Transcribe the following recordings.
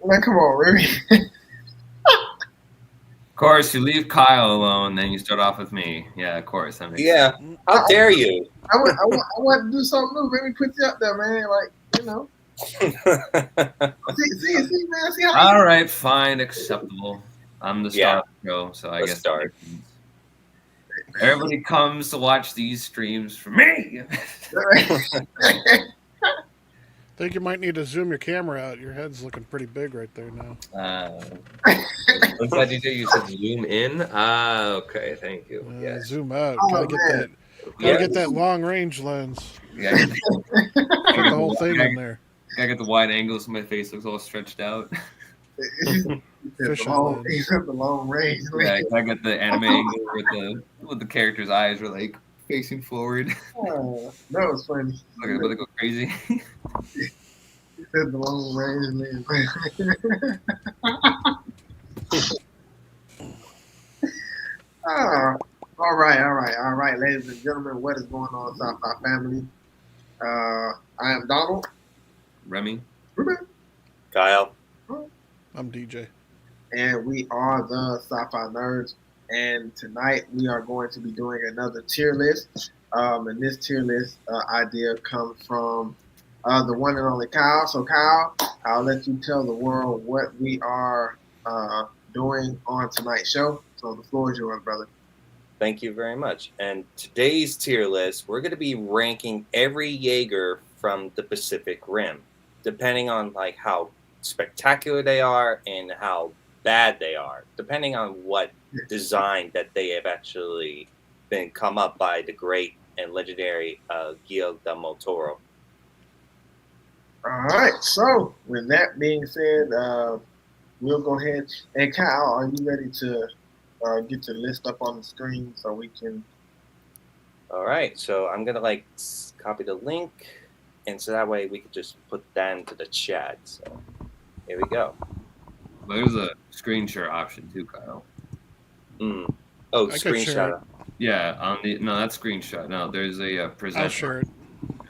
Man, come on, Remy. Of course, you leave Kyle alone, then you start off with me. Yeah, of course, that makes Yeah. How dare you? I want to do something new. Let me put you up there, man. Like, you know. See, man. See how sense. All right, fine, acceptable. I'm the star Yeah. of the show, so I The guess star. that makes sense. Everybody comes to watch these streams for me. I think you might need to zoom your camera out. Your head's looking pretty big right there now. What's that, DJ? You said zoom in? Okay, thank you. Yes. Zoom out. Oh, Gotta get man. that. Gotta get that long range lens. Yeah, Get the whole thing in there. I get the wide angles so my face looks all stretched out. Fish the long range. Yeah, I get the anime angle with the character's eyes are like facing forward. That was funny. Look, they go crazy. He said the long range. All right, ladies and gentlemen, what is going on, Sci-Fi family? I am Donald. Remy. Kyle. I'm DJ. And we are the Sci-Fi Nerds. And tonight we are going to be doing another tier list. And this tier list idea comes from the one and only Kyle. So Kyle, I'll let you tell the world what we are doing on tonight's show. So the floor is yours, brother. Thank you very much. And today's tier list, we're going to be ranking every Jaeger from the Pacific Rim, depending on like how spectacular they are and how bad they are, depending on what design that they have actually been come up by the great and legendary Guillermo del Toro. All right. So with that being said, we'll go ahead. And Kyle, are you ready to get your list up on the screen so we can? All right. So I'm gonna like copy the link, and so that way we could just put that into the chat. So here we go. Well, there's a screen share option too, Kyle. Oh, I could share screenshot. it. Yeah, that's screenshot. No, there's a present. I'll share it.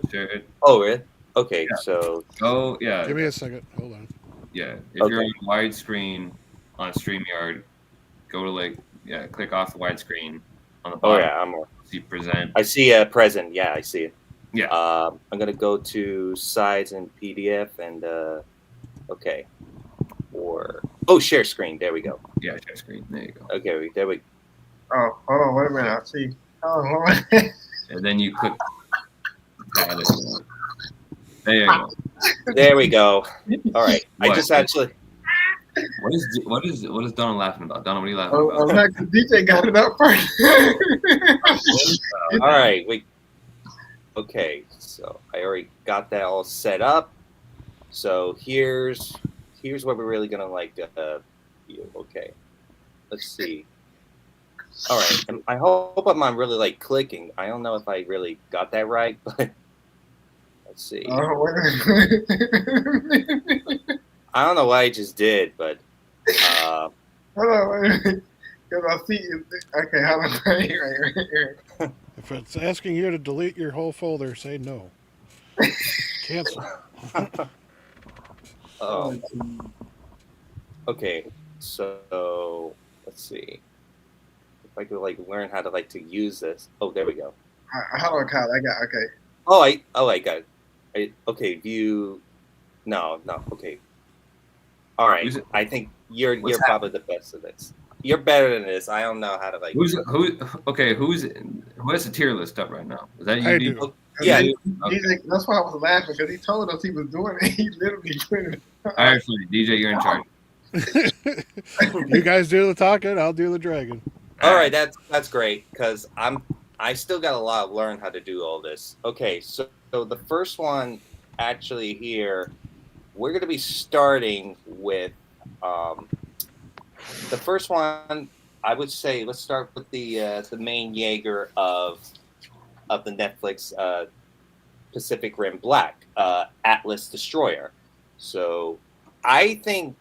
Share it. Oh, really? Okay, Yeah. so Oh, yeah. Give me a second. Hold on. Yeah, if you're on widescreen on StreamYard, go to click off the widescreen on the bottom. I'm more. See present. I see a present. Yeah, I see it. Yeah. I'm gonna go to size and PDF and okay. Or share screen. There we go. Yeah, share screen. There you go. Okay, there we. Oh, hold on, wait a minute. I see. Oh, hold on. And then you click. Add it. There you go. There we go. All right. I What? just actually. What is Donald laughing about? Donald, what are you laughing Oh, about? like the DJ got it up first. All right. Wait. Okay. So I already got that all set up. So here's what we're really gonna like do. Okay. Let's see. All right. And I hope I'm really like clicking. I don't know if I really got that right, but let's see. Oh, wait a minute. I don't know what I just did, but Hold on, wait a minute. Because I see you. Okay, hold on. Right here. If it's asking you to delete your whole folder, say no. Cancel. oh, okay. So let's see if I could like learn how to like to use this. Oh, there we go. Hold on, Kyle. I got okay. I got it. Okay, view. No. Okay. All right. I think you're probably the best at this. You're better than this. I don't know how to like. Who has the tier list up right now? Is that you? I D? do. Yeah. Okay. That's why I was laughing because he told us he was doing it. He literally put it. All right, fine. DJ, you're in charge. You guys do the talking. I'll do the dragon. All right. That's great because I still got a lot to learn how to do all this. Okay. So the first one actually here, we're going to be starting with the first one. I would say let's start with the main Jaeger of the Netflix Pacific Rim Black, Atlas Destroyer. So I think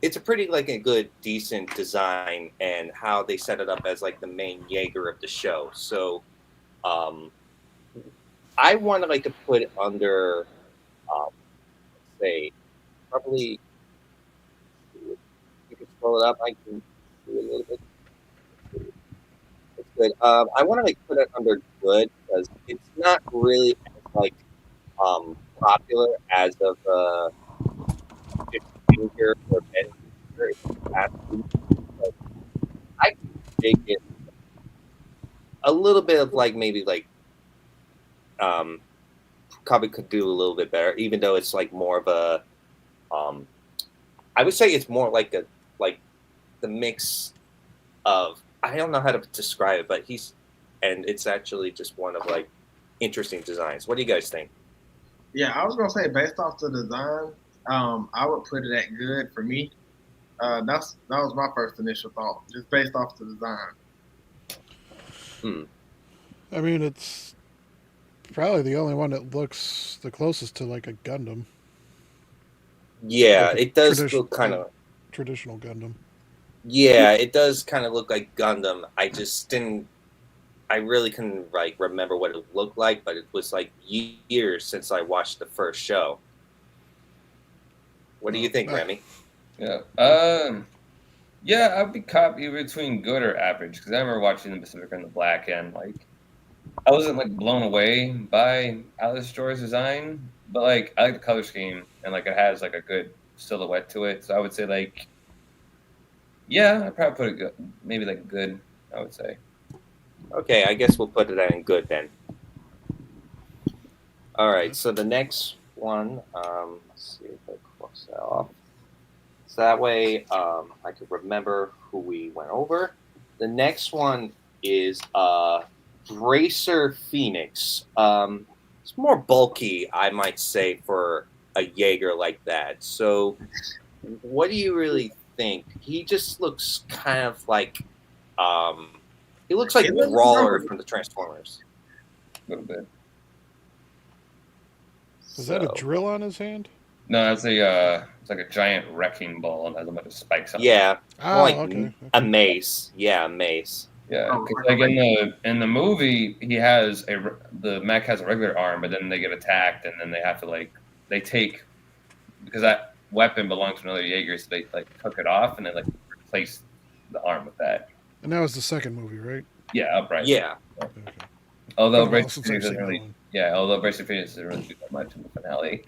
it's a pretty like a good, decent design and how they set it up as like the main Jaeger of the show. So I want to like to put it under, let's say, probably pull it up. I can do a little bit. It's good. I want to put it under good because it's not really as popular as of 15 year or better. But I can dig it a little bit of maybe um probably could do a little bit better, even though it's more of a um I would say it's more like the mix of I don't know how to describe it, but and it's actually just one of interesting designs. What do you guys think? Yeah, I was gonna say based off the design, I would put it at good for me. That was my first initial thought, just based off the design. Hmm. I mean, it's probably the only one that looks the closest to like a Gundam, Yeah, like a it does look kind of. traditional Gundam. Yeah, it does kind of look like Gundam. I just didn't. I really couldn't remember what it looked like, but it was years since I watched the first show. What do you think, Remy? Yeah. Yeah, I'd be copy between good or average because I remember watching the Pacific Rim, the Black, and I wasn't blown away by Alice Joy's design, but I like the color scheme and it has a good silhouette to it. So I would say yeah, I'd probably put it good, maybe good. I would say. Okay, I guess we'll put it in good then. All right, so the next one, let's see if I cross that off. So that way I could remember who we went over. The next one is Bracer Phoenix. It's more bulky, I might say, for a Jaeger like that. So what do you really think? He just looks kind of he looks like Brawler from the Transformers. A little bit. Is that a drill on his hand? No, that's it's a giant wrecking ball and has a bunch of spikes on it. Yeah, okay. A mace. Yeah, a mace. Yeah, because in the movie he has the mech has a regular arm, but then they get attacked and then they have to they take because that weapon belongs to another Jaeger, so they took it off and then replace the arm with that. And that was the second movie, right? Yeah, upright. Yeah. Okay. Although Bracer Phoenix doesn't really, do that much in the finale.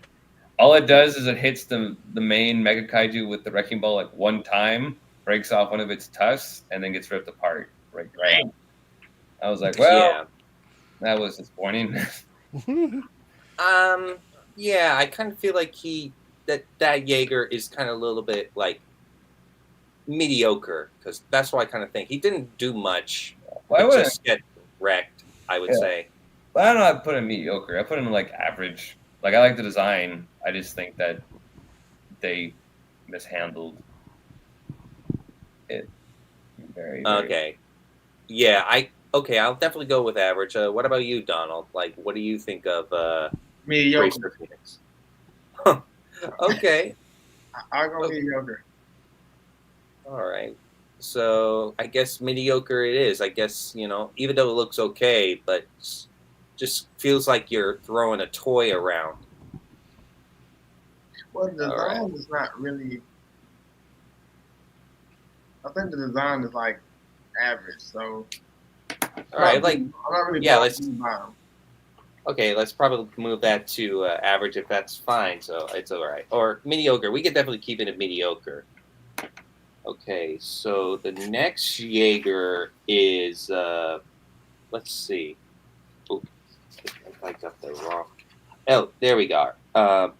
All it does is it hits the main Mega Kaiju with the wrecking ball one time, breaks off one of its tusks, and then gets ripped apart. Right. I was like, well, that was disappointing. Yeah, I kind of feel like that Jaeger is kind of a little bit mediocre because that's what I kind of think. He didn't do much. Well, just get wrecked, I would say. But I don't know. I put him mediocre. I put him average. I like the design. I just think that they mishandled it. Very. Okay. Yeah, I'll definitely go with average. What about you, Donald? What do you think of Mediocre. Phoenix? Okay. I'll go mediocre. All right. So I guess mediocre it is. I guess, even though it looks okay, but just feels like you're throwing a toy around. Well, the design is not really. I think the design is average. So. All right. I'm not really. Okay, let's probably move that to average if that's fine. So it's all right. Or mediocre. We could definitely keep it at mediocre. Okay, so the next Jaeger is, let's see. Oh, I got the wrong. Oh, there we go. A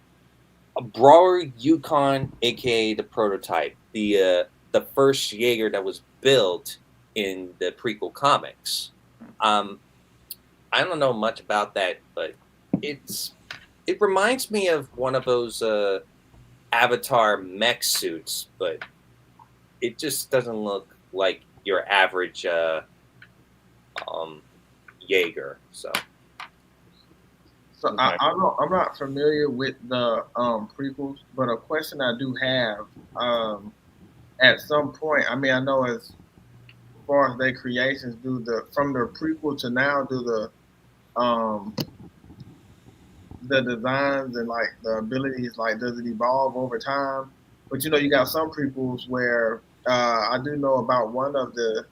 Brawler Yukon, aka the prototype, the first Jaeger that was built in the prequel comics. I don't know much about that, but it reminds me of one of those Avatar mech suits, but it just doesn't look like your average Jaeger. So I'm not familiar with the prequels, but a question I do have at some point. I mean, I know as far as their creations, from the prequel to now, do the designs and the abilities does it evolve over time? But you got some prequels where I do know about one of the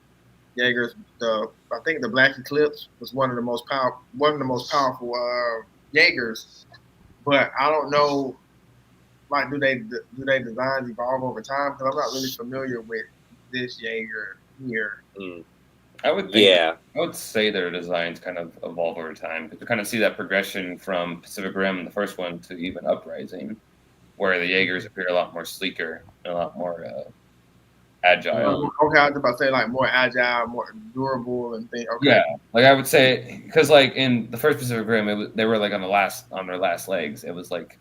Jaegers. I think the Black Eclipse was one of the most powerful Jaegers. But I don't know. Like, do they designs evolve over time? Because I'm not really familiar with this Jaeger here. I would think. Yeah. I would say their designs kind of evolve over time. To kind of see that progression from Pacific Rim, the first one, to even Uprising, where the Jaegers appear a lot more sleeker and a lot more agile. Okay, I was about to say like more agile, more durable, and things. Okay. Yeah, like I would say, because like in the first Pacific Rim, they were like on their last legs. It was like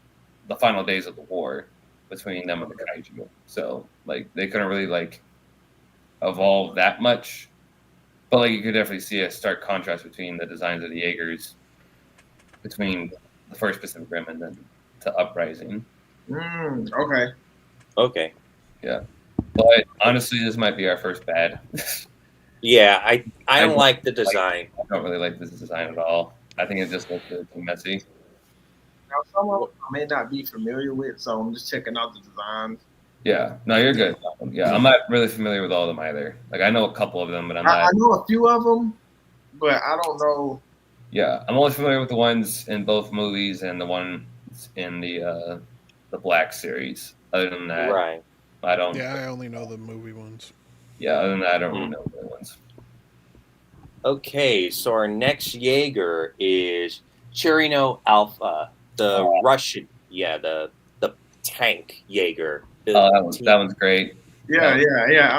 the final days of the war between them and the kaiju. So like they couldn't really like evolve that much, but like you could definitely see a stark contrast between the designs of the Jaegers between the first Pacific Rim and then to Uprising. Okay. Okay. Yeah. But honestly, this might be our first bad. Yeah, I don't like the design. I don't really like this design at all. I think it just looks too messy. Now, some of them I may not be familiar with, so I'm just checking out the designs. Yeah, no, you're good. Yeah, I'm not really familiar with all of them either. Like, I know a couple of them, but I'm not. I know a few of them, but I don't know. Yeah, I'm only familiar with the ones in both movies and the one in the Black series. Other than that, right. I don't. Yeah, I only know the movie ones. Yeah, other than that, I don't really know the other ones. Okay, so our next Jaeger is Cherino Alpha, the Russian, the tank Jaeger. Oh, that one's great. Yeah,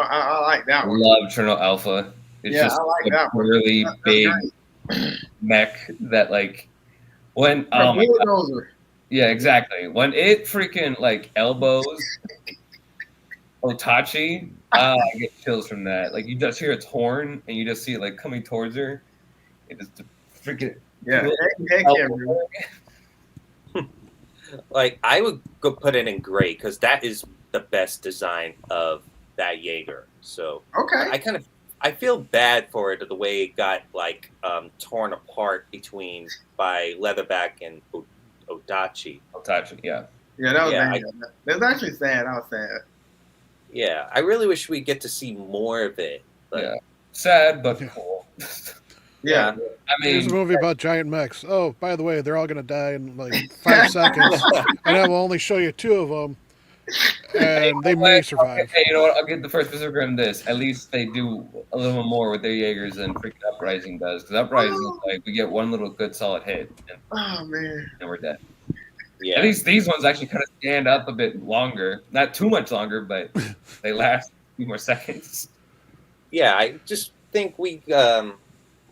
I like that one. I love Cherno Alpha. It's just I like that one. Really big mech that like when oh my God. Yeah, exactly. When it freaking like elbows Otachi, I get chills from that. Like you just hear its horn and you just see it like coming towards her. It just freaking like I would go put it in gray because that is the best design of that Jaeger. So okay, I feel bad for it the way it got like torn apart by Leatherback and Otachi. Yeah. Yeah, that was that was actually sad. I was sad. Yeah, I really wish we get to see more of it. But... Yeah, sad but cool. Yeah. I mean, here's a movie about giant mechs. Oh, by the way, they're all going to die in like 5 seconds, and I will only show you 2 of them, and they may survive. Hey, you know what? I'll give the first Pacific Rim this. At least they do a little more with their Jaegers than freaking Uprising does. Because Uprising is like we get one little good solid hit, and we're dead. Yeah. At least these ones actually kind of stand up a bit longer. Not too much longer, but they last a few more seconds. Yeah, I just think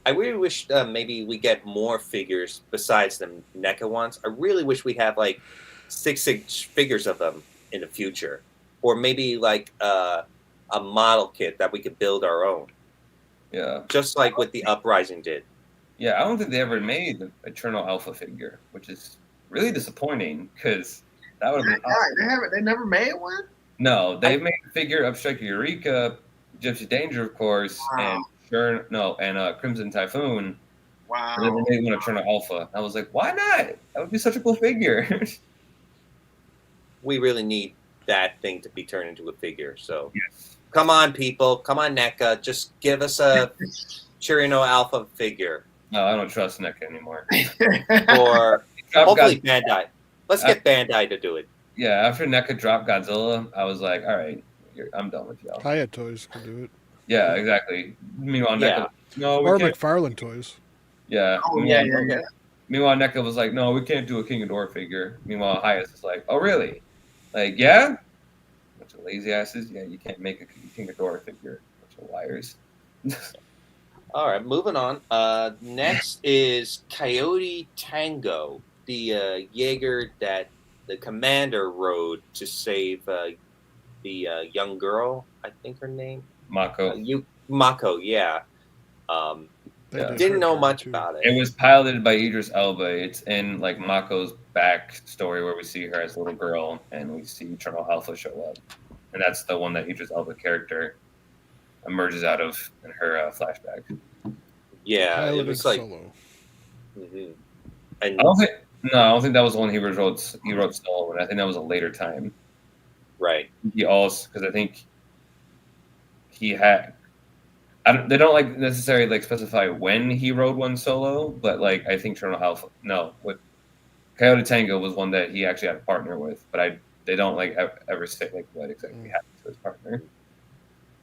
I really wish maybe we get more figures besides the NECA ones. I really wish we have like 6 figures of them in the future. Or maybe like a model kit that we could build our own. Yeah. Just like what the Uprising did. Yeah, I don't think they ever made the Eternal Alpha figure, which is really disappointing because that would have been awesome. They never made one? No, they made a figure of Strike Eureka, Gypsy Danger, of course, and Crimson Typhoon. Wow. They never made one of Eternal Alpha. I was like, why not? That would be such a cool figure. We really need that thing to be turned into a figure. So yes. Come on, people. Come on, NECA. Just give us a Cherino Alpha figure. No, I don't trust NECA anymore. Or hopefully Bandai. Let's get Bandai to do it. Yeah, after NECA dropped Godzilla, I was like, all right, I'm done with y'all. Hiya Toys can do it. Yeah, exactly. Meanwhile, NECA, or McFarlane Toys. Yeah. Oh, yeah. Meanwhile, NECA was like, no, we can't do a King Ghidorah figure. Meanwhile, Hiya's is like, oh, really? Like, yeah? Bunch of lazy asses. Yeah, you can't make a King Ghidorah figure. Bunch of liars. All right, moving on. Next is Coyote Tango, the Jaeger that the commander rode to save the young girl. I think her name? Mako. Mako, yeah. Didn't know much about it. It was piloted by Idris Elba. It's in like Mako's backstory where we see her as a little girl and we see Eternal Alpha show up. And that's the one that Idris Elba character emerges out of in her flashback. Yeah, Piloting it was like solo. Mm-hmm. I don't think that was the one he wrote solo. I think that was a later time. Right. He also, because I think he had. They don't like necessarily like specify when he rode one solo, but like I think Toronto Alpha. No, with Coyote Tango was one that he actually had a partner with, but they don't like ever say like what exactly happened to his partner.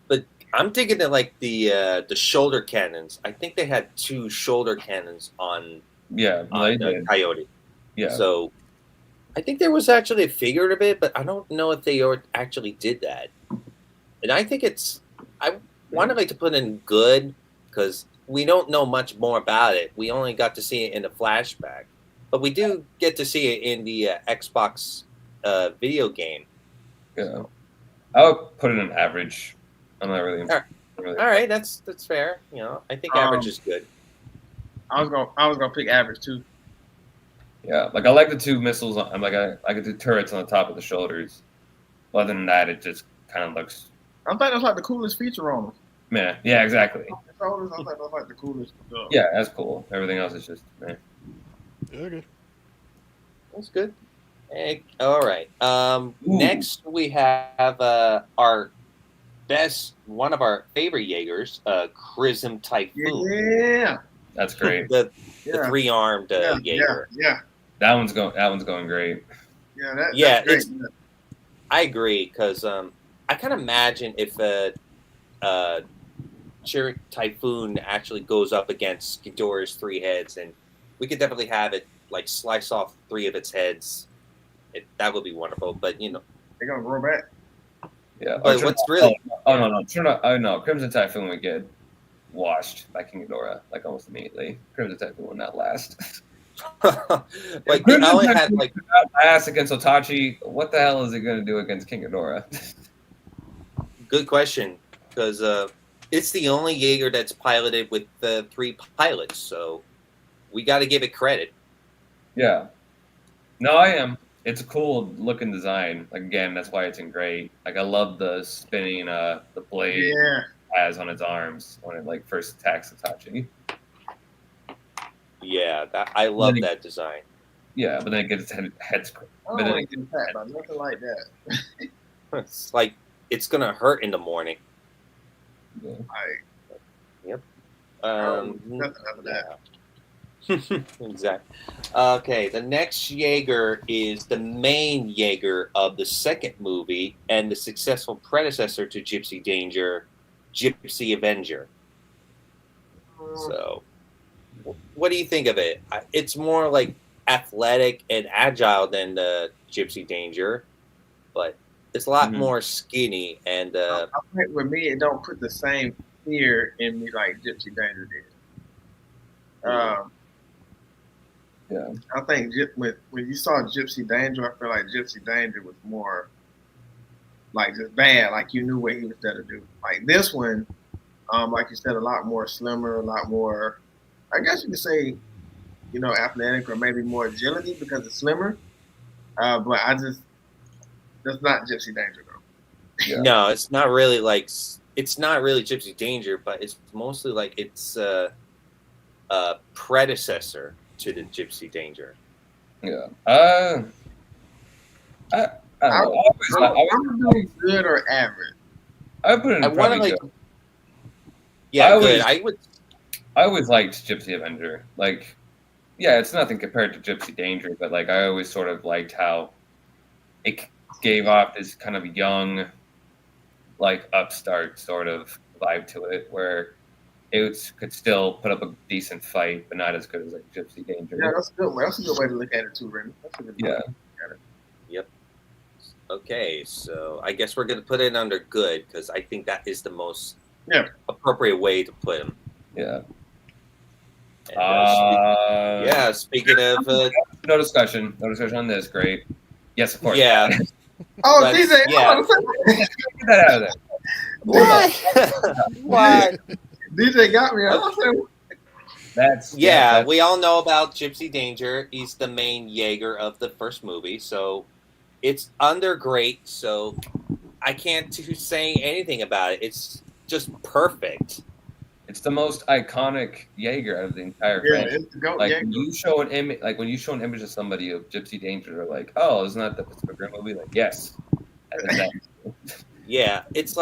But I'm thinking that like the shoulder cannons. I think they had 2 shoulder cannons on the Coyote. Yeah. So I think there was actually a figure of it, but I don't know if they actually did that. And I think I wanted like to put in good because we don't know much more about it. We only got to see it in the flashback, but we do get to see it in the Xbox video game. Yeah, I would put it in average. I'm not really. All right, that's fair. You know, I think average is good. I was gonna pick average too. Yeah, like I like the 2 missiles. I'm like I like the turrets on the top of the shoulders. Other than that, it just kind of looks. I think that's like the coolest feature on them. Yeah, exactly. I think that's like the coolest stuff. Yeah, that's cool. Everything else is just meh. Okay. That's good. All right. Next we have one of our favorite Jaegers, Chrism Typhoon. Yeah, that's great. The 3-armed Jaeger. Yeah. That one's going great. Yeah, that's great. I agree because I can imagine if Chirrut Typhoon actually goes up against Ghidorah's 3 heads, and we could definitely have it like slice off 3 of its heads. That would be wonderful, but you know they're gonna grow back. Yeah, but what's really no, Crimson Typhoon would get washed by King Ghidorah like almost immediately. Crimson Typhoon would not last. like I only had like last against Otachi. What the hell is it going to do against King Ghidorah? Good question, because it's the only Jaeger that's piloted with 3 pilots, so we got to give it credit. Yeah, no, I am. It's a cool looking design. Like, again, that's why it's in great. Like I love the spinning the blade it has on its arms when it like first attacks Itachi. Yeah, I love that design. Yeah, but then it gets its head screwed. I don't want to get attacked by nothing like that. It's like it's gonna hurt in the morning. Yeah. Yep. Nothing after that. Exactly. Okay, the next Jaeger is the main Jaeger of the second movie and the successful predecessor to Gypsy Danger, Gypsy Avenger. So, what do you think of it? It's more like athletic and agile than the Gypsy Danger, but it's a lot more skinny. And I think with me, it don't put the same fear in me like Gypsy Danger did. Yeah, I think when you saw Gypsy Danger, I feel like Gypsy Danger was more like just bad. Like you knew what he was there to do. Like this one, like you said, a lot more slimmer, a lot more. I guess you could say, athletic or maybe more agility because it's slimmer. But that's not Gypsy Danger though. Yeah. No, it's not really Gypsy Danger, but it's mostly like it's a predecessor to the Gypsy Danger. Yeah. I don't know. I'm gonna do good or average. I put it in probably good. Yeah, good. I always liked Gypsy Avenger. Like, yeah, it's nothing compared to Gypsy Danger, but like I always sort of liked how it gave off this kind of young, like upstart sort of vibe to it, where it could still put up a decent fight, but not as good as like Gypsy Danger. Yeah, that's a good way. That's a good way to look at it too, Randy. That's a good way. Yep. Okay, so I guess we're gonna put it under good because I think that is the most appropriate way to put him. Yeah. And, speaking of no discussion on this. Great. Yes, of course. Yeah. DJ. Yeah. Get that out of there. What? DJ got me. We all know about Gypsy Danger. He's the main Jaeger of the first movie, so it's under great. So I can't say anything about it. It's just perfect. It's the most iconic Jaeger out of the entire franchise. Like Jaeger. When you show an image of somebody of Gypsy Danger, they're like, "Oh, isn't that the Pacific Rim movie?" Like, yes. Yeah, it's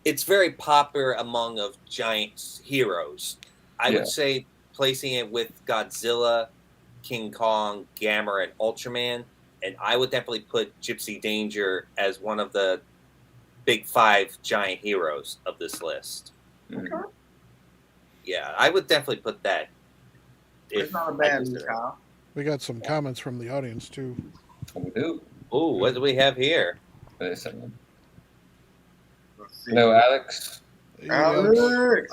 it's very popular among of giant heroes. I would say placing it with Godzilla, King Kong, Gamera, and Ultraman, and I would definitely put Gypsy Danger as one of the big 5 giant heroes of this list. Okay. Yeah, I would definitely put that. It's not a bad list, Kyle. We got some comments from the audience too. We do. Oh, what do we have here? Wait a second. Let's see. Hello, Alex. Alex.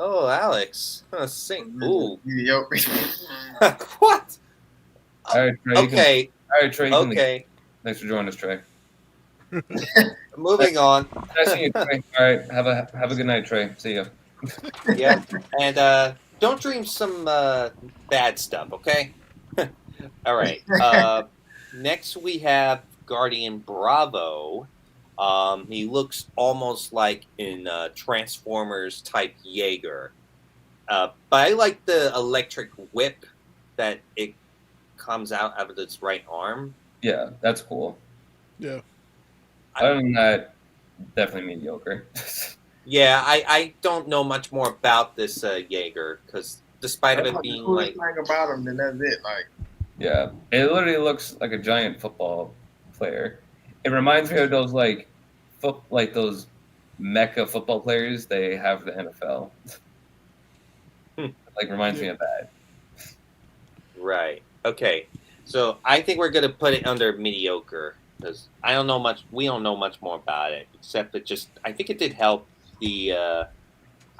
Oh, Alex. Ooh. All What? right, Trey. Okay. All right, Trey. Okay. Thanks for joining us, Trey. Moving on. Nice seeing you, Trey. All right, have a good night, Trey. See ya. Yeah, and don't dream some bad stuff, okay? All right. Next we have Guardian Bravo. He looks almost like in Transformers type Jaeger, but I like the electric whip that it comes out of its right arm. Yeah, that's cool. Yeah. Other than that, definitely mediocre. Yeah, I don't know much more about this Jaeger because despite of it being like thing about him, then that's it. Like, Yeah, it literally looks like a giant football player. It reminds me of those like those mecha football players they have for the NFL. Like reminds me of that. right. Okay, so I think we're gonna put it under mediocre because I don't know much. We don't know much more about it except that just I think it did help the.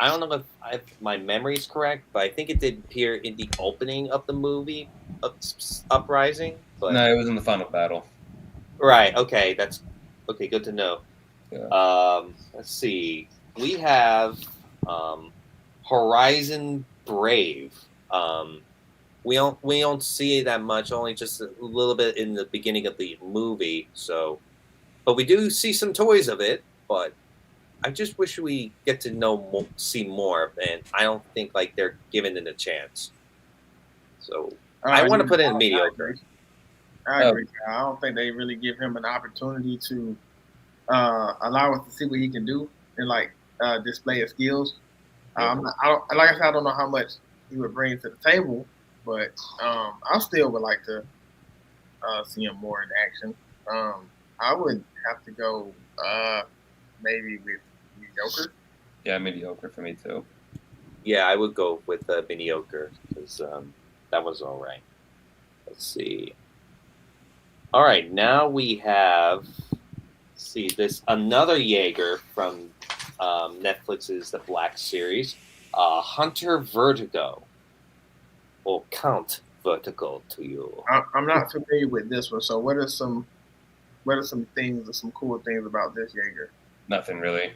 I don't know if my memory is correct, but I think it did appear in the opening of the movie Uprising. But No, it was in the final battle. right, okay, that's okay. Good to know. Yeah. Let's see. We have Horizon Brave. We don't see that much, only just a little bit in the beginning of the movie. So, but we do see some toys of it. But I just wish we get to see more, and I don't think like they're given it a chance. So I want to put in mediocre. I agree. I don't think they really give him an opportunity to allow us to see what he can do and like display his skills. Like I said, I don't know how much he would bring to the table, but I still would like to see him more in action. I would have to go maybe with mediocre. Yeah, mediocre for me too. Yeah, I would go with mediocre because that was all right. Let's see. All right, now we have this another Jaeger from Netflix's The Black Series, Hunter Vertigo, or Count Vertigo to you. I'm not familiar with this one, so what are some things or some cool things about this Jaeger? Nothing really.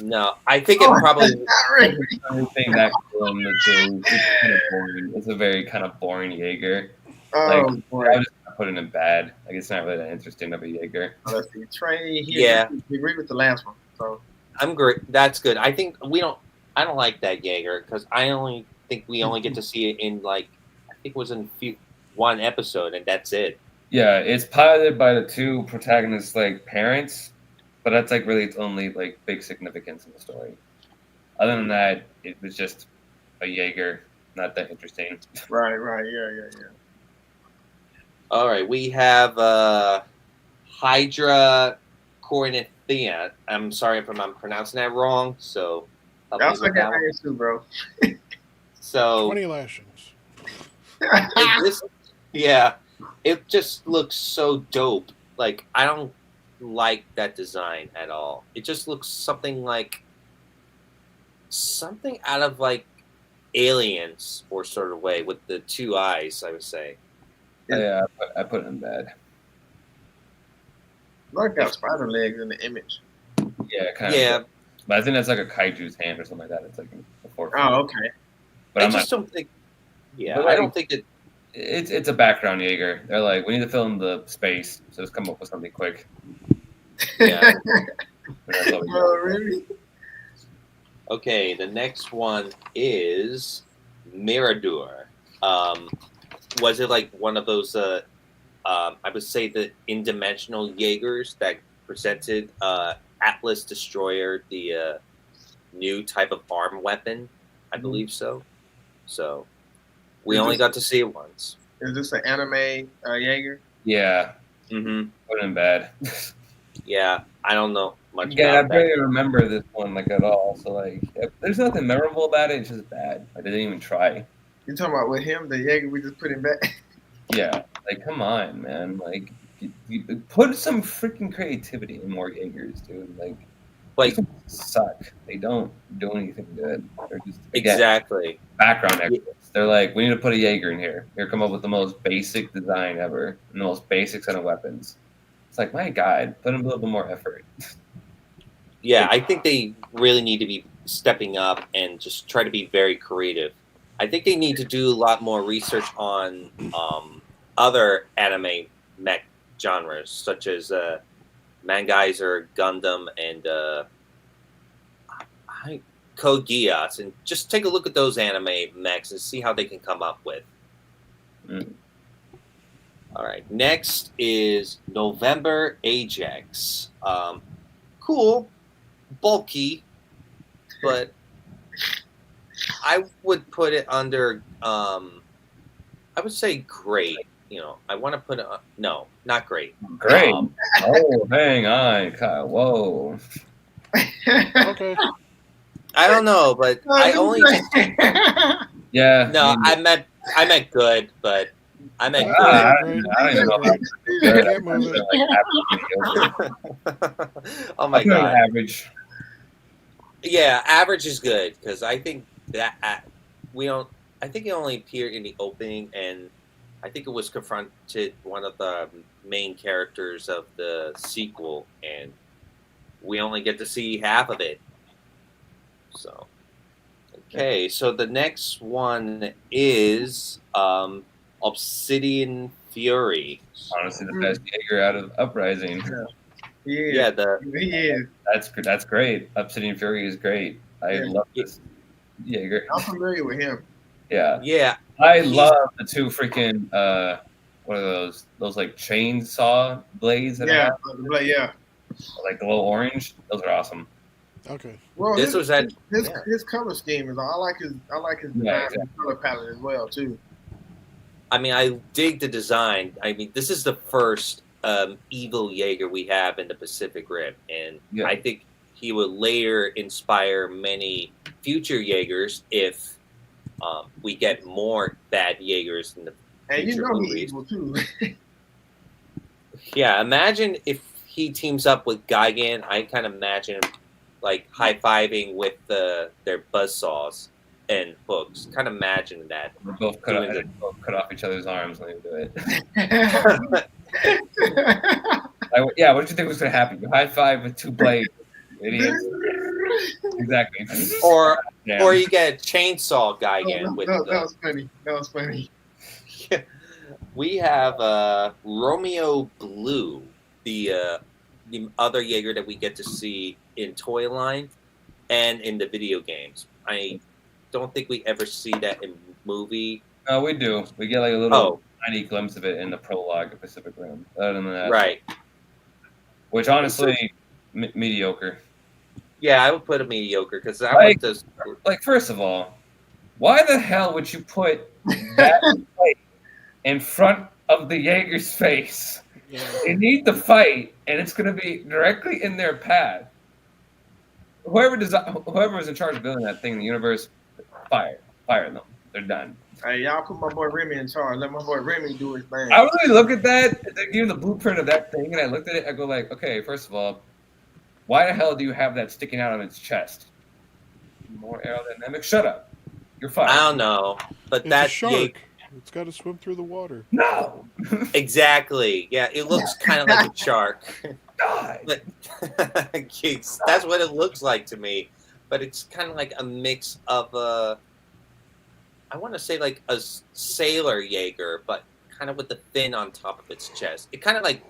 No, I think it probably not really. Anything that cool in the series. It's kind of boring. It's a very kind of boring Jaeger. Boy. I would just put it in bad. Like it's not really that interesting of a Jaeger. Let's see. Trey. Yeah. We agree with the last one. So I'm great. That's good. I think I don't like that Jaeger because I only think we only get to see it in I think it was in one episode and that's it. Yeah, it's piloted by the two protagonists' parents, but that's really its only big significance in the story. Other than that, it was just a Jaeger, not that interesting. Right, yeah. All right, we have Hydra Cornithia. I'm sorry if I'm pronouncing that wrong. So that's like that name too, bro. So 20 lashings. It just looks so dope. I don't like that design at all. It just looks something out of Aliens or sort of way with the two eyes, I would say. Yeah, I put it in bad. Like got spider legs in the image. Yeah, kind of. Yeah, but I think that's like a kaiju's hand or something like that. It's like a fork. Oh, okay. But I don't think. Yeah, I don't think that. It's a background Jaeger. They're like, we need to fill in the space, so just come up with something quick. Yeah. Oh, really? Okay, the next one is Mirador. Was it one of those? I would say the in-dimensional Jaegers that presented Atlas Destroyer, the new type of arm weapon. I believe so. So we only got to see it once. Is this an anime Jaeger? Yeah. Mm-hmm. Wasn't bad. Yeah, I don't know much Again, I about that. barely remember this one like at all. So like, there's nothing memorable about it. It's just bad. I didn't even try. You talking about with him, the Jaeger we just put him back? Yeah, like come on, man. Like, you put some freaking creativity in more Jaegers, dude. Like suck. They don't do anything good. They're just Exactly background extras. They're like, we need to put a Jaeger in here. Here, come up with the most basic design ever and the most basic set of weapons. It's like, my God, put in a little bit more effort. Yeah, I think they really need to be stepping up and just try to be very creative. I think they need to do a lot more research on other anime mech genres, such as Mangaiser, Gundam, and Code Geass, and just take a look at those anime mechs and see how they can come up with. All right, next is November Ajax. Cool, bulky, but I would put it under. I would say great. I want to put it. No, not great. Great. Oh, hang on, Kyle. Whoa. Okay. I don't know, but I only. Yeah. No, I meant good, but I meant good. I don't even know if Oh my God. Average. Yeah, average is good because I think that we don't. I think it only appeared in the opening, and I think it was confronted one of the main characters of the sequel, and we only get to see half of it. So, okay, so the next one is Obsidian Fury. Honestly, the best Jaeger out of Uprising. Yeah, he is. That's great. Obsidian Fury is great. I love this Jaeger. I'm familiar with him. Yeah. I love the two freaking what are those? Those like chainsaw blades that Yeah, like the little orange. Those are awesome. Okay. Well, his color scheme is. I like his design and color palette as well too. I mean, I dig the design. I mean, this is the first evil Jaeger we have in the Pacific Rim, and I think he will later inspire many future Jaegers if we get more bad Jaegers in the future movies. He's evil too. Yeah, imagine if he teams up with Gigan. I kind of imagine him like high-fiving with their buzzsaws and hooks. Kind of imagine that. We're both cut off each other's arms when they do it. Yeah, what did you think was going to happen? You high five with two blades. Idiots. Exactly. Or you get a chainsaw Gigan with that was funny. That was funny. Yeah. We have Romeo Blue, the other Jaeger that we get to see in toy line and in the video games. I don't think we ever see that in movie. No, we do. We get like a little tiny glimpse of it in the prologue of Pacific Rim. Other than that, right? Which honestly, mediocre. Yeah, I would put a mediocre because I like this. Like, first of all, why the hell would you put that plate in front of the Jaeger's face? Yeah. They need to fight, and it's going to be directly in their path. Whoever was in charge of building that thing in the universe, fire them. They're done. Hey, y'all put my boy Remy in charge. Let my boy Remy do his thing. I really look at that. They give the blueprint of that thing, and I looked at it. I go like, okay, first of all, why the hell do you have that sticking out on its chest? More aerodynamic. Shut up. You're fine. I don't know, but It's that a shark. It's got to swim through the water. No. Exactly. Yeah, it looks kind of like a shark. God. But that's what it looks like to me. But it's kind of like a mix of I want to say like a sailor Jaeger, but kind of with the fin on top of its chest. It kind of like,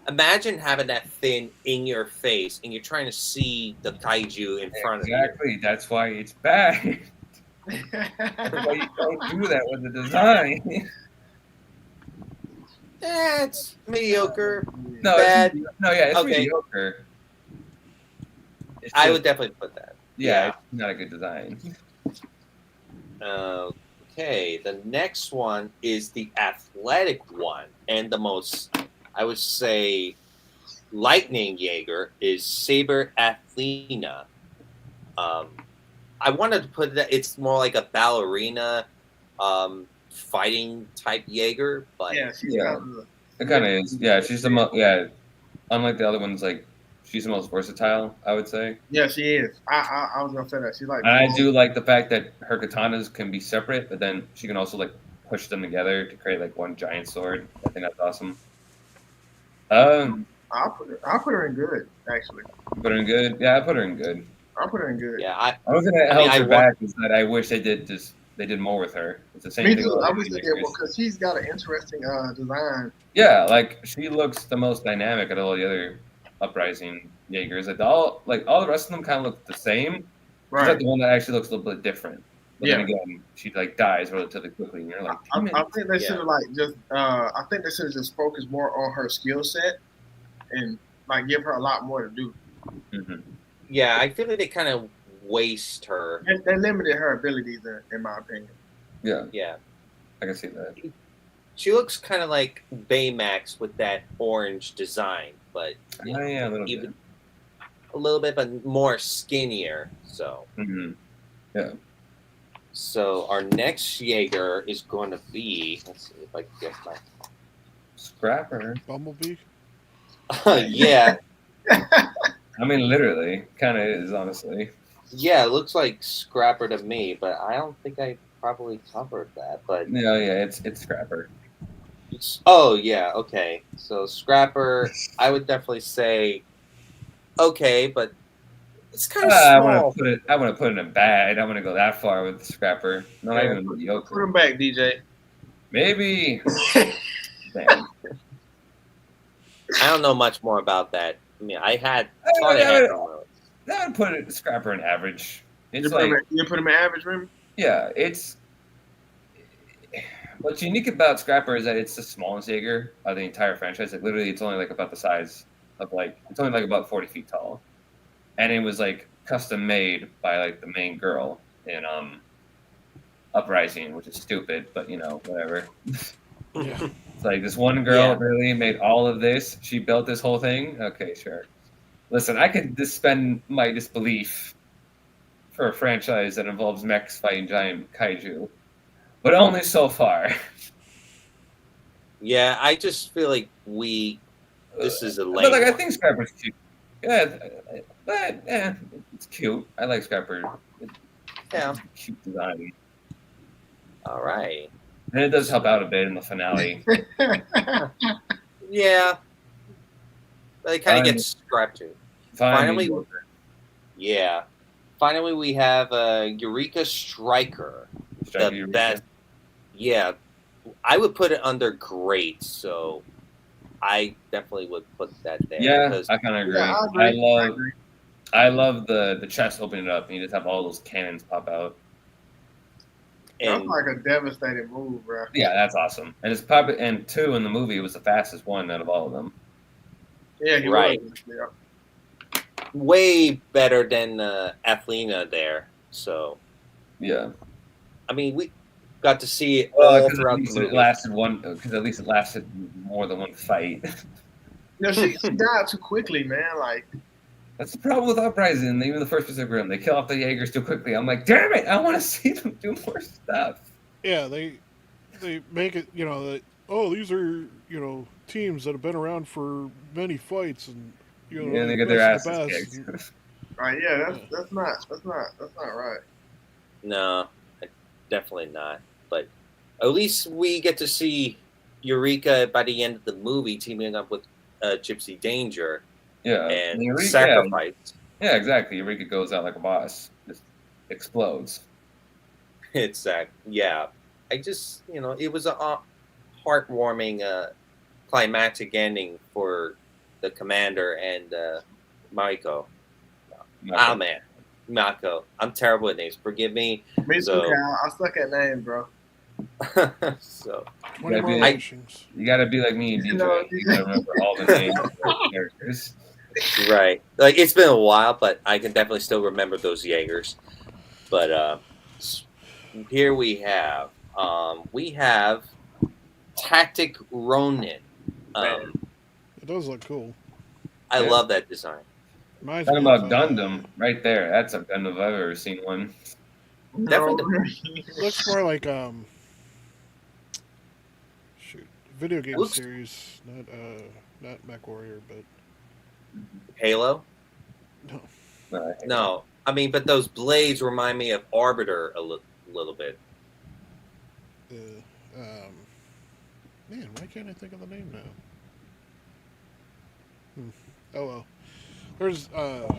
imagine having that fin in your face and you're trying to see the kaiju in front of you. Exactly. That's why it's bad. That's why you don't do that with the design. It's mediocre. No, Bad. It's Okay. mediocre. I would definitely put that. Yeah, it's not a good design. Okay, the next one is the athletic one, and the most, I would say, lightning Jaeger is Saber Athena. I wanted to put that it's more like a ballerina, fighting type Jaeger, but Yeah, it kind of is. Yeah, she's the most. Yeah, unlike the other ones, like she's the most versatile, I would say. Yeah, she is. I was gonna say that she's like. And I do like the fact that her katanas can be separate, but then she can also like push them together to create like one giant sword. I think that's awesome. I'll put her in good, actually. Put her in good. Yeah, I put her in good. I'll put her in good. Yeah, I was gonna hold her back is that I wish they did more with her. It's the same Me thing. too. I wish they did more because she's got an interesting design. Yeah, like she looks the most dynamic out of all the other Uprising Jaegers. Like all the rest of them kind of look the same. Right. She's like the one that actually looks a little bit different. But then again, she like dies relatively quickly, and you're like, I think they should have like just. I think they should have just focused more on her skill set, and like give her a lot more to do. Mm-hmm. Yeah, I feel like they kind of waste her. They limited her abilities, in my opinion. Yeah, I can see that. She looks kind of like Baymax with that orange design, but a little bit, but more skinnier. So, yeah. So our next Jaeger is going to be. Let's see if I can get my Scrapper. Bumblebee. Yeah. I mean, literally, kind of is honestly. Yeah, it looks like Scrapper to me, but I don't think I probably covered that. But yeah, it's Scrapper. Oh yeah, okay. So Scrapper, I would definitely say okay, but it's kind of small. I want to put it in bad. I don't want to go that far with Scrapper. Not even mediocre. Put him back, DJ. Maybe. Damn. I don't know much more about that. I mean, I would put it Scrapper in average. It's you put him in average, Remy? Yeah, it's. What's unique about Scrapper is that it's the smallest Jaeger of the entire franchise. Like literally, it's only like about the size of it's only like about 40 feet tall, and it was like custom made by like the main girl in Uprising, which is stupid, but whatever. Yeah. It's like this one girl really made all of this. She built this whole thing. Okay, sure. Listen, I could suspend my disbelief for a franchise that involves mechs fighting giant kaiju, but only so far. Yeah, I just feel like this is a lame. But I think Scrapper's cute. Yeah, but it's cute. I like Scrapper. Yeah, cute design. All right. And it does help out a bit in the finale. Yeah, but it kind of gets scrapped too. Finally, we have Eureka Striker. The best. Yeah, I would put it under great. So I definitely would put that there. Yeah, I kind of agree. Yeah, I love the chest opening up and you just have all those cannons pop out. That's like a devastating move, bro. Yeah, that's awesome. And it's probably in the movie it was the fastest one out of all of them. Yeah, right. Yeah. Way better than Athena there. So yeah, I mean we got to see it all throughout the movie. Because at least it lasted more than one fight. She died too quickly, man. Like that's the problem with Uprising. Even the first Pacific Rim, they kill off the Jaegers too quickly. I'm like, damn it! I want to see them do more stuff. Yeah, they make it. These are teams that have been around for many fights, and they get their asses kicked. Right? Yeah, that's not right. No, definitely not. But at least we get to see Eureka by the end of the movie teaming up with Gypsy Danger. Yeah, and Eureka, sacrifice. Yeah, exactly. Eureka goes out like a boss, just explodes. Exactly. Yeah, I just it was a heartwarming, climactic ending for the commander and Mako. Oh man, Mako. I'm terrible at names. Forgive me. Me too, Kyle. I suck at names, bro. So you gotta be like me, DJ. You gotta remember all the names of the characters. Right. Like it's been a while, but I can definitely still remember those Jaegers. But here we have Tactic Ronin. Man. It does look cool. I Yeah. love that design. Reminds Talking me about of, Gundam right there. That's a Gundam if I've ever seen one. Definitely looks more like shoot, video game Looks- series, not Mech Warrior, but Halo. no. No, I mean, but those blades remind me of Arbiter a little bit. Man, why can't I think of the name now? Oh well. There's thought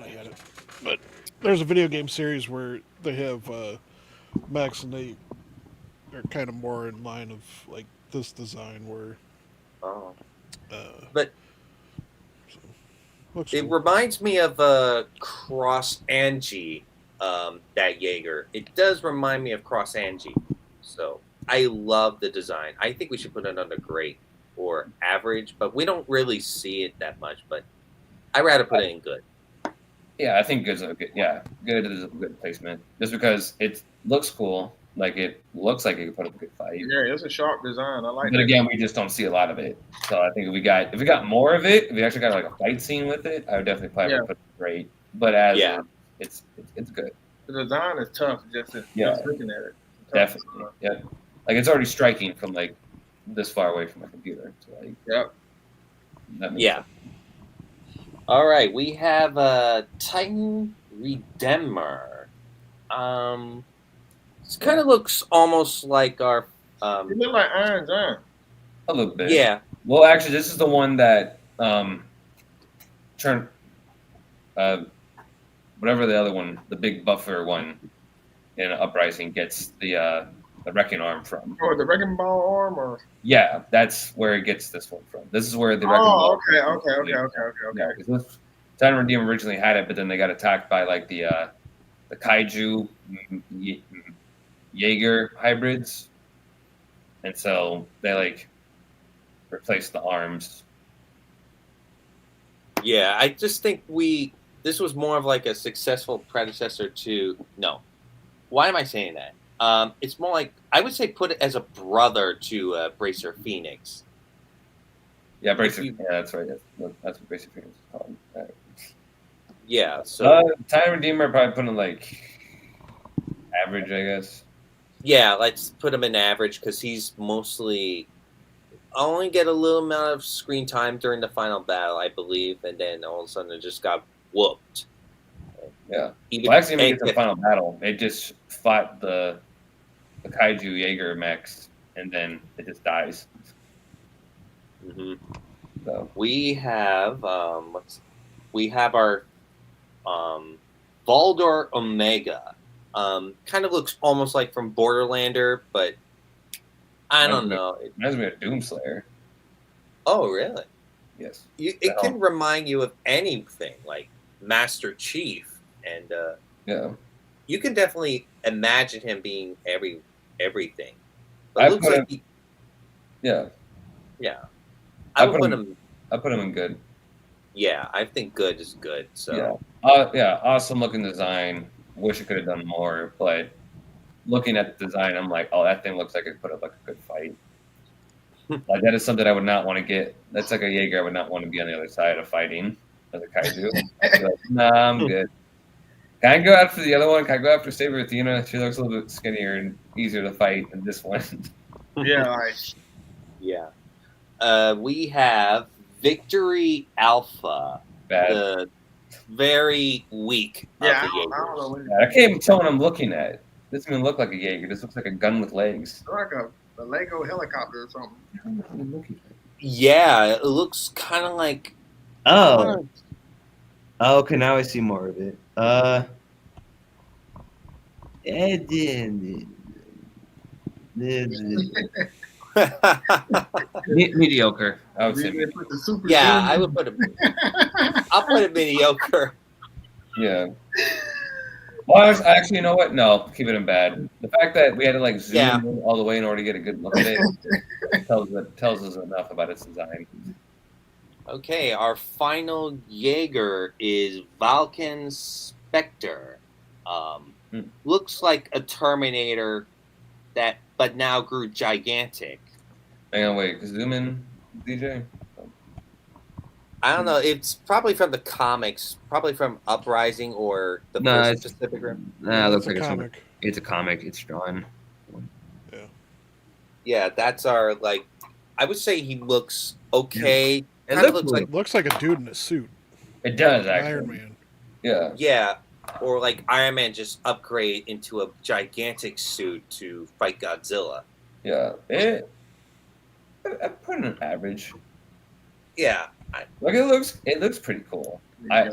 I had it, but there's a video game series where they have mechs and they are kind of more in line of like this design where. Oh, Uh, but so, looks it cool. reminds me of Cross Angie. That Jaeger. It does remind me of Cross Angie. So I love the design. I think we should put it under great or average, but we don't really see it that much. But I'd rather put it in good. Yeah, I think good's a good. Yeah, good is a good placement. Just because it looks cool, like it looks like it could put up a good fight. Yeah, it's a sharp design. I like But it. again, we just don't see a lot of it. So I think if we got more of it, if we actually got like a fight scene with it, I would definitely probably put it great. But as it's good. The design is tough. Just looking at it. Definitely. Yeah. Like it's already striking from like this far away from my computer. So like Yep. that makes Yeah. All right, we have Titan Redeemer. It kind of looks almost like our. It look like Iron Giant. a little bit. Yeah, Well, actually, this is the one that turned whatever the other one, the big buffer one in Uprising gets the wrecking arm from. Or the Wrecking Ball arm, or Yeah, that's where it gets this one from. This is where the wrecking ball. Okay. Yeah, because Titan Redeemer originally had it, but then they got attacked by like the kaiju Jaeger hybrids, and so they like replaced the arms. yeah. I just think this was more of like a successful predecessor to. No, why am I saying that? It's more like I would say put it as a brother to Bracer Phoenix. Yeah, Bracer. Yeah, that's right. That's what Bracer Phoenix is called. Right. Yeah. So Titan Redeemer probably put in like average, I guess. yeah, let's put him in average because he's mostly only get a little amount of screen time during the final battle, I believe, and then all of a sudden it just got whooped. Yeah. Even Well, actually, when we get to the final battle, it just fought the kaiju Jaeger mechs, and then it just dies. hmm So we have our Valdor Omega. Kind of looks almost like from Borderlander, but I don't know. It reminds me of Doomslayer. Oh, really? Yes. It can remind you of anything, like Master Chief, and Yeah. you can definitely imagine him being everything. But I it looks put like Yeah. yeah. I I would put put him. I put him in good. Yeah, I think good is good. So Yeah. Awesome looking design. Wish it could have done more, but looking at the design, I'm like, oh, that thing looks like it put up like a good fight. Like that is something I would not want to get. That's like a Jaeger I would not want to be on the other side of fighting as a kaiju. Like, nah, I'm good. Can I go after the other one? Can I go after Saber Athena? She looks a little bit skinnier and easier to fight than this one. Yeah, like yeah. We have Victory Alpha, Bad. the very weak yeah. of the I don't know Jaegers. what it I can't even tell what I'm looking at. This doesn't even look like a Jaeger. This looks like a gun with legs. It's like a Lego helicopter or something. Yeah, it looks kind of like. Oh, okay. Now I see more of it. Mediocre. I would say. We put the super yeah, zoom. I would put it. I'll put it mediocre. Yeah. Well, actually, you know what? No, keep it in bad. The fact that we had to like zoom in all the way in order to get a good look at it tells us enough about its design. Okay, our final Jaeger is Valken Spectre. Looks like a Terminator but now grew gigantic. Hang on, wait, zoom in, DJ. I don't know. It's probably from the comics, probably from Uprising or the first Pacific Rim. Nah, it looks It's a like comic. It's a comic. It's drawn. Yeah, that's our I would say he looks okay. It looks like a dude in a suit. It does Like actually. Iron Man. Yeah. Yeah, or like Iron Man just upgrade into a gigantic suit to fight Godzilla. Yeah. I put in an average. Yeah. It looks pretty cool. I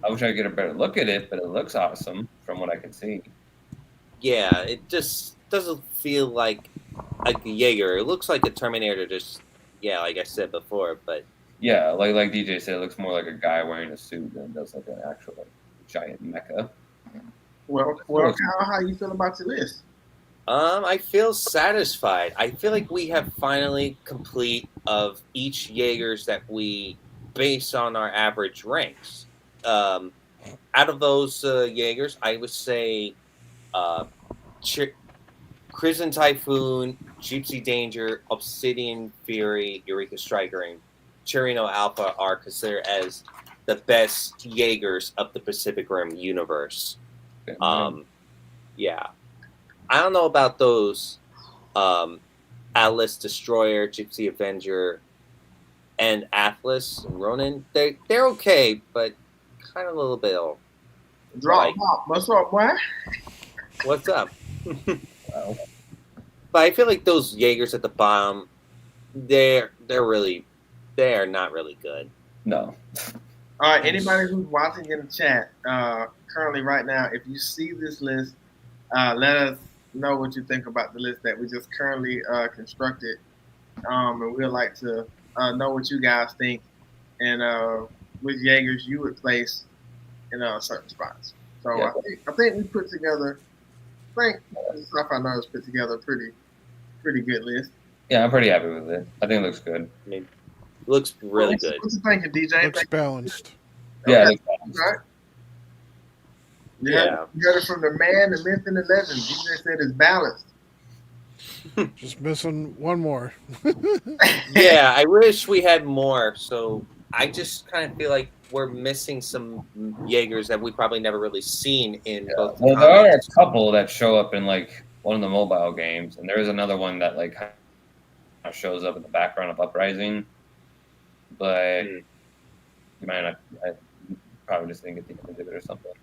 wish I could get a better look at it, but it looks awesome from what I can see. Yeah, it just doesn't feel like a Jaeger. It looks like a Terminator, like I said before, but yeah, like DJ said, it looks more like a guy wearing a suit than it does like an actual giant mecha. Well, Kyle, how you feel about your list? I feel satisfied. I feel like we have finally complete of each Jaegers that we base on our average ranks. Out of those Jaegers, I would say Crimson Typhoon, Gypsy Danger, Obsidian Fury, Eureka Striker, and Cherino Alpha are considered as the best Jaegers of the Pacific Rim universe. Yeah. I don't know about those Atlas Destroyer, Gypsy Avenger, and Atlas and Ronin. They're okay, but kind of a little bit old. What's up, boy? What's up? Wow. But I feel like those Jaegers at the bottom, they are not really good. No. All right, anybody who's watching in the chat currently right now, if you see this list, let us know what you think about the list that we just currently constructed, and we'd like to know what you guys think and which Jaegers you would place in certain spots. So yeah. I think we put together. I think Sci-Fi Nerdz put together a pretty good list. Yeah, I'm pretty happy with it. I think it looks good. I mean, it looks really good. What you thinking, DJ? Looks balanced. Yeah, it looks balanced. Right. You heard it from the man, the myth, and the legend. DJ said it's balanced. Just missing one more. Yeah, I wish we had more. So I just kind of feel like we're missing some Jaegers that we probably never really seen in both. Well, there are a couple that show up in like one of the mobile games, and there is another one that like kind of shows up in the background of Uprising. But you might not. I probably just didn't get the image of it or something.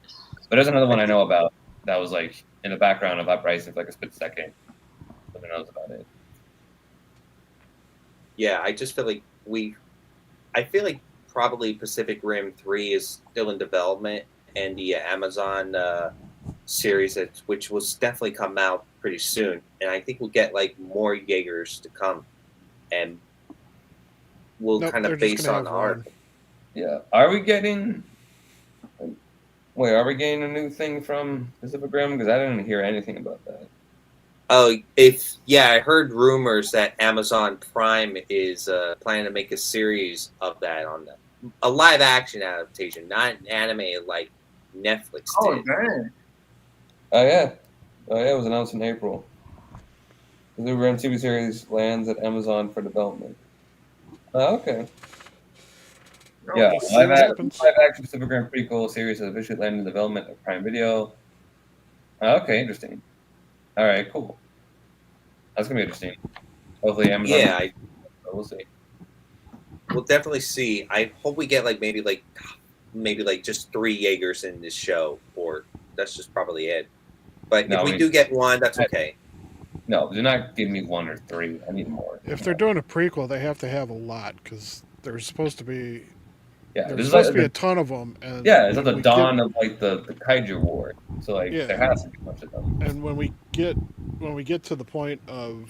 But there's another one I know about that was like in the background of Uprising for like a split second. But knows about it. Yeah, I just feel like I feel like probably Pacific Rim 3 is still in development, and the Amazon series, which will definitely come out pretty soon. And I think we'll get like more Jaegers to come, and we'll kind of base on our. Yeah, are we getting? Wait, are we getting a new thing from Pacific Rim? Because I didn't hear anything about that. Oh, I heard rumors that Amazon Prime is planning to make a series of that a live action adaptation, not an anime like Netflix did. Dang. Oh yeah, it was announced in April. The new Rim TV series lands at Amazon for development. Okay. Yeah, live action Pacific Rim prequel series has officially landed in development of Prime Video. Okay, interesting. All right, cool. That's gonna be interesting. Hopefully, Amazon. Yeah, we'll see. We'll definitely see. I hope we get maybe just 3 Jaegers in this show, or that's just probably it. But if we do get one, that's okay. No, do not give me 1 or 3. I need more. If they're doing a prequel, they have to have a lot because there's supposed to be. Yeah, there's supposed to be a ton of them. And it's at the dawn of like the Kaiju War, so like there has to be a bunch of them. And when we get to the point of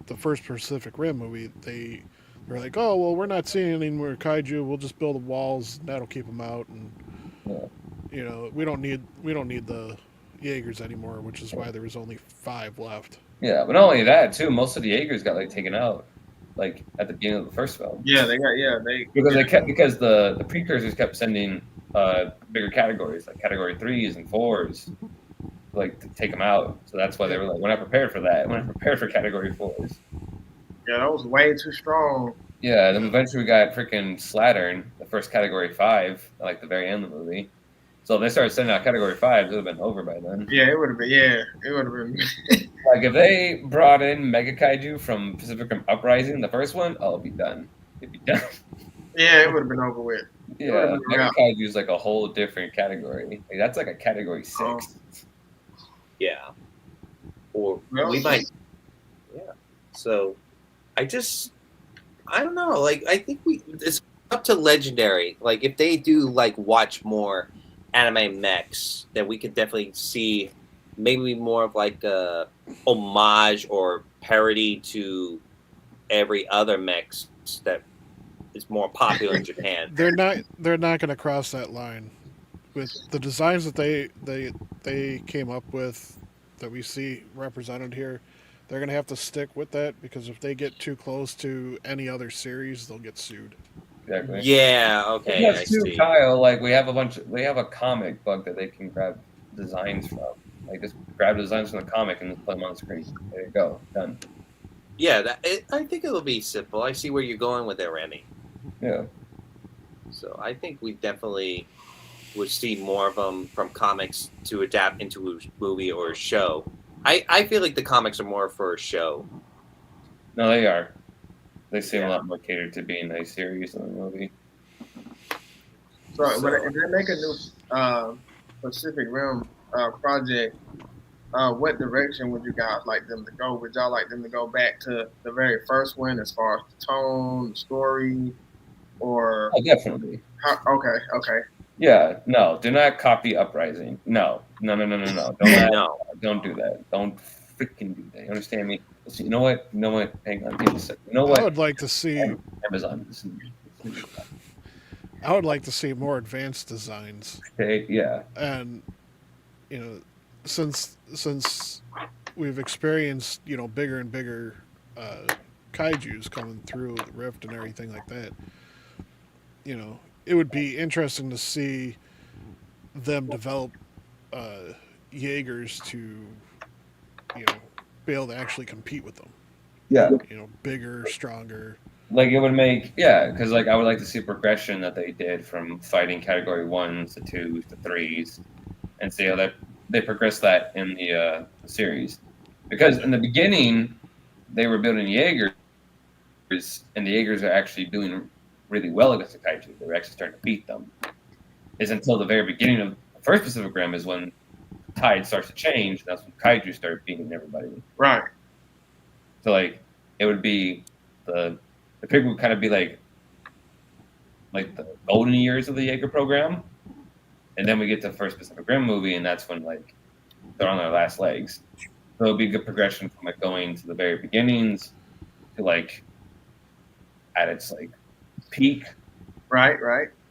the first Pacific Rim movie, they're like, oh well, we're not seeing any more Kaiju. We'll just build the walls, and that'll keep them out, and we don't need the Jaegers anymore, which is why there was only 5 left. Yeah, but not only that too, most of the Jaegers got like taken out. like at the beginning of the first film. Yeah, they because the precursors kept sending bigger categories like category 3s and 4s, like to take them out. So that's why they were like, we're not prepared for that. We're not prepared for category 4s. Yeah, that was way too strong. Yeah, then eventually we got freaking Slattern, the first category 5, like the very end of the movie. So if they started sending out category 5s, it would have been over by then. Yeah, it would have been. Yeah, it would have been. Like if they brought in Mega Kaiju from Pacific Rim Uprising, the first one, oh, it'd be done. It'd be done. Yeah, it would have been over with. Yeah, Mega Kaiju is like a whole different category. Like, that's like a category 6. Yeah. Or we might. Yeah. So, I don't know. Like, I think it's up to Legendary. Like, if they do like watch more anime mechs, then we could definitely see maybe more of like a homage or parody to every other mechs that is more popular in Japan. They're not going to cross that line with the designs that they came up with that we see represented here. They're going to have to stick with that because if they get too close to any other series, they'll get sued. Exactly. Yeah. Okay. That's too, Kyle. Like we have a comic book that they can grab designs from. Like just grab designs from the comic and just put them on the screen. There you go. Done. Yeah. I think it'll be simple. I see where you're going with it, Remy. Yeah. So I think we definitely would see more of them from comics to adapt into a movie or a show. I feel like the comics are more for a show. No, they are. They seem a lot more catered to being a series than a movie. So if they make a new Pacific Rim project, what direction would you guys like them to go? Would y'all like them to go back to the very first one as far as the tone, the story, or? Oh, definitely. Okay. Yeah, no, do not copy Uprising. No. Don't do that. Don't freaking do that. You understand me? You know what? Hang on. Give me a second. You know what? I would like to see Amazon. I would like to see more advanced designs. Okay, yeah. And since we've experienced bigger and bigger kaijus coming through the rift and everything like that, it would be interesting to see them develop jaegars to be able to actually compete with them. Yeah. Bigger, stronger. Like it would make, because like I would like to see progression that they did from fighting category 1s to 2s to 3s, and see how that they progress that in the series. Because in the beginning, they were building jaegars, and the jaegars are actually doing really well against the kaiju. They were actually starting to beat them. Is until the very beginning of the first Pacific Rim is when the tide starts to change. And that's when kaiju start beating everybody. Right. So like it would be the pick would kind of be like the golden years of the Jaeger program, and then we get to the first Pacific Rim movie, and that's when like they're on their last legs. So it'll be a good progression from like going to the very beginnings to like at its like peak. Right.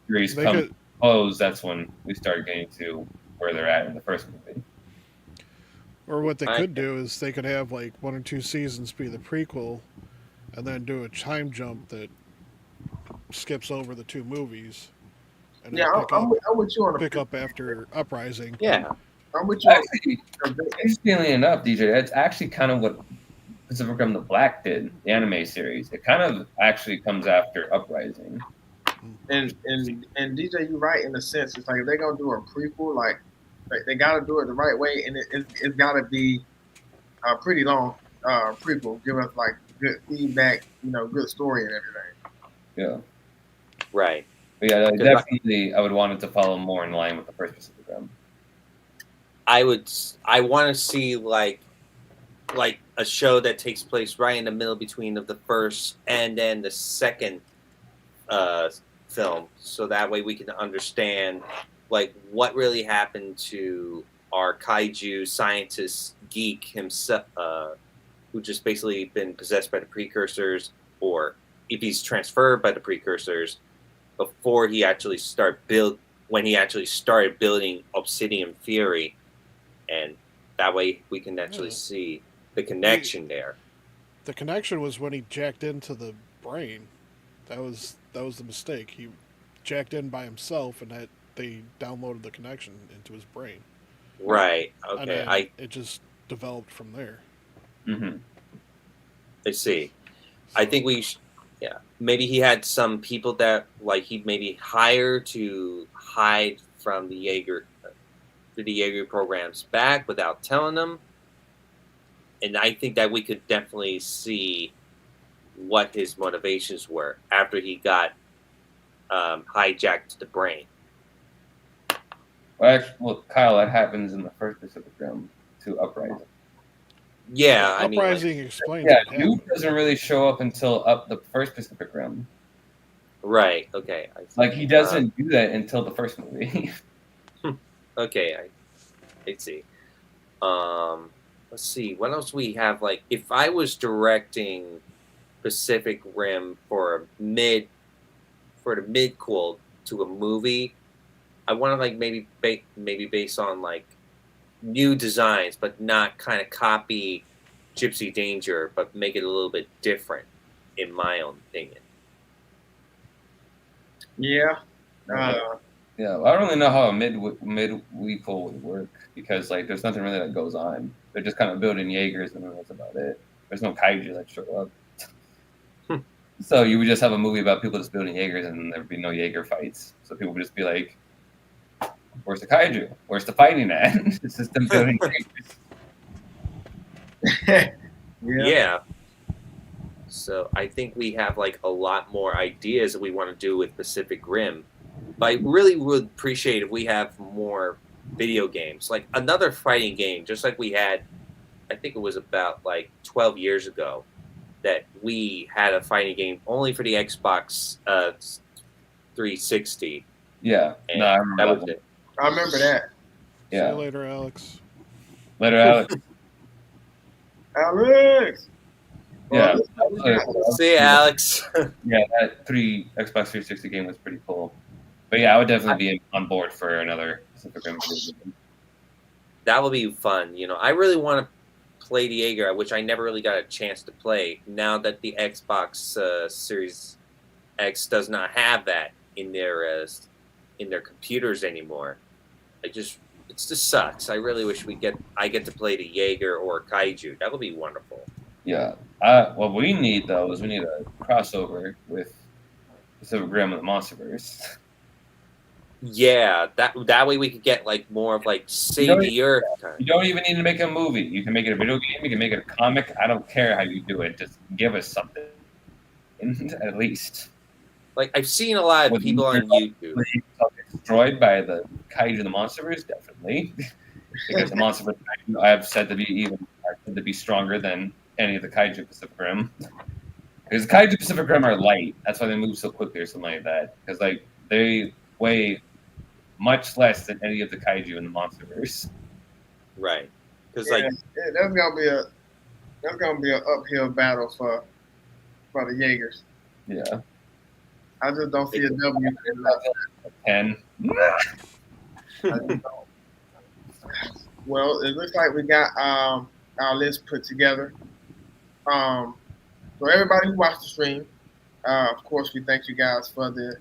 Series come close. That's when we start getting to where they're at in the first movie. Or what they could do is they could have like 1 or 2 seasons be the prequel, and then do a time jump that skips over the 2 movies. And I'm with you on pick up after Uprising. Yeah, I'm with you. Actually, interestingly enough, DJ, it's actually kind of what Pacific Rim the Black did, the anime series. It kind of actually comes after Uprising. And DJ, you're right in a sense. It's like if they're gonna do a prequel, like they got to do it the right way, and it's got to be a pretty long prequel. Give us like good feedback, good story and everything. Yeah. Right. But yeah, definitely, I would want it to follow more in line with the first Pacific Rim. I want to see like a show that takes place right in the middle between of the first and then the second film, so that way we can understand like what really happened to our kaiju scientist geek himself, who just basically been possessed by the precursors, or if he's transferred by the precursors before he actually when he actually started building Obsidian Fury, and that way we can actually see the connection there. The connection was when he jacked into the brain. That was the mistake. He jacked in by himself, and that they downloaded the connection into his brain. Right. And Okay. then it just developed from there. Mm-hmm. I see. So, I think yeah, maybe he had some people that like he maybe hired to hide from the Jaeger program's back without telling them. And I think that we could definitely see what his motivations were after he got hijacked to the brain. Well, Kyle, that happens in the first Pacific Rim to Uprising. Yeah, I mean, Uprising explains Yeah, what happened. Duke doesn't really show up until up the first Pacific Rim. right. Okay. Like he doesn't do that until the first movie. Okay, I see. Let's see. What else we have? Like, if I was directing Pacific Rim for the midquel to a movie, I want to like maybe based on like new designs, but not kind of copy Gypsy Danger, but make it a little bit different, in my own opinion. Yeah. Yeah, well, I don't really know how a mid-weekul would work because like there's nothing really that goes on. They're just kind of building Jaegers and that's about it. There's no kaiju that show up. So you would just have a movie about people just building Jaegers and there'd be no Jaeger fights. So people would just be like, "Where's the kaiju? Where's the fighting at?" It's just them building Jaegers. Yeah. So I think we have like a lot more ideas that we want to do with Pacific Rim. But I really would appreciate if we have more video games, like another fighting game, just like we had, I think it was about like 12 years ago, that we had a fighting game only for the Xbox 360. Yeah, And no, I remember that was it. I remember that. See you Yeah, later, Alex. later, Alex. Alex. Yeah, See you, Alex. yeah, that Xbox 360 game was pretty cool. But yeah, I would definitely be on board for another Pacific Rim game. That will be fun. You know, I really want to play the Jaeger, which I never really got a chance to play. Now that the Xbox Series X does not have that in their computers anymore, it just sucks. I really wish I get to play the Jaeger or Kaiju. That would be wonderful. Yeah. What we need though is we need a crossover with Pacific Rim and the Monsterverse. Yeah, that way we could get like more of like Save the Earth kind. You don't even need to make a movie. You can make it a video game. You can make it a comic. I don't care how you do it. Just give us something, at least. Like I've seen a lot of people on YouTube Destroyed by the Kaiju and the Monsterverse, definitely, because the Monsterverse I have said to be stronger than any of the Kaiju Pacific Rim. Because Kaiju Pacific Rim are light. That's why they move so quickly or something like that. Because like they weigh much less than any of the Kaiju in the Monsterverse. right? Because Yeah, that's gonna be an uphill battle for the Jaegers. Yeah. I just don't see a W. 10. Well, it looks like we got our list put together. So everybody who watched the stream, of course, we thank you guys for the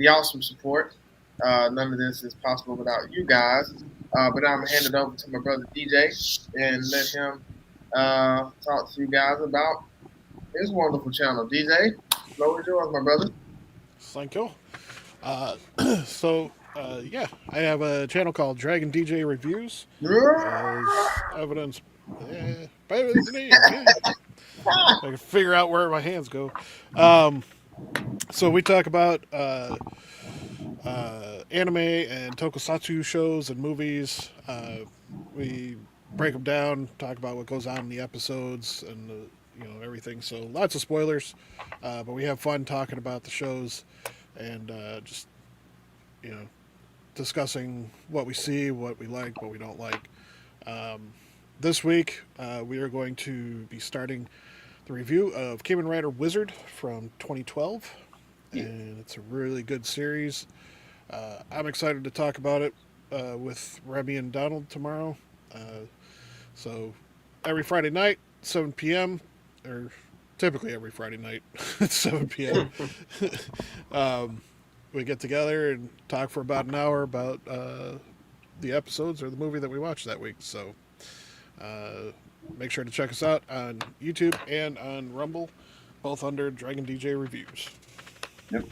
awesome support. None of this is possible without you guys. But I'm gonna hand it over to my brother DJ and let him talk to you guys about his wonderful channel. DJ, floor is yours, my brother. Thank you. Yeah, I have a channel called Dragon DJ Reviews. As evidence, better than me. I can figure out where my hands go. So we talk about anime and tokusatsu shows and movies. We break them down, talk about what goes on in the episodes and everything. So lots of spoilers, but we have fun talking about the shows and just discussing what we see, what we like, what we don't like. This week we are going to be starting the review of Kamen Rider Wizard from 2012, and it's a really good series. I'm excited to talk about it with Remy and Donald tomorrow. So every Friday night, 7 p.m., or typically every Friday night at 7 p.m. We get together and talk for about an hour about the episodes or the movie that we watched that week. So make sure to check us out on YouTube and on Rumble, both under Dragon DJ Reviews. Yep.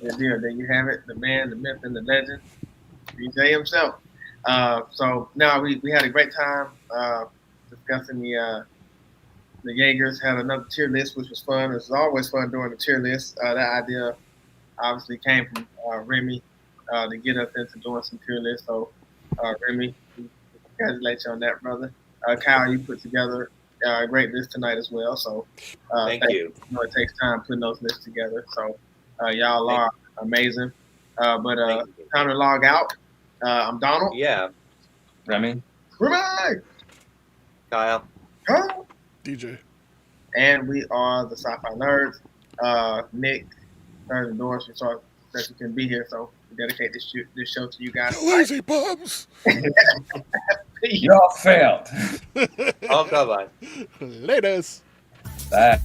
There you have it. The man, the myth, and the legend, DJ himself. So now we had a great time discussing the Jaegars. Had another tier list, which was fun. It's always fun doing the tier list. That idea obviously came from Remy to get us into doing some tier lists. So Remy, congratulate you on that, brother. Kyle, you put together a great list tonight as well. So thank you. I know it takes time putting those lists together. So y'all are amazing. But time to log out. I'm Donald. Yeah. Remy. Remy. Kyle. Kyle. DJ. And we are the Sci-Fi Nerds. Nick turned the doors so that you can be here. So we dedicate this show to you guys. Lazy bums. Y'all failed. Oh, come on. Latest. Bye.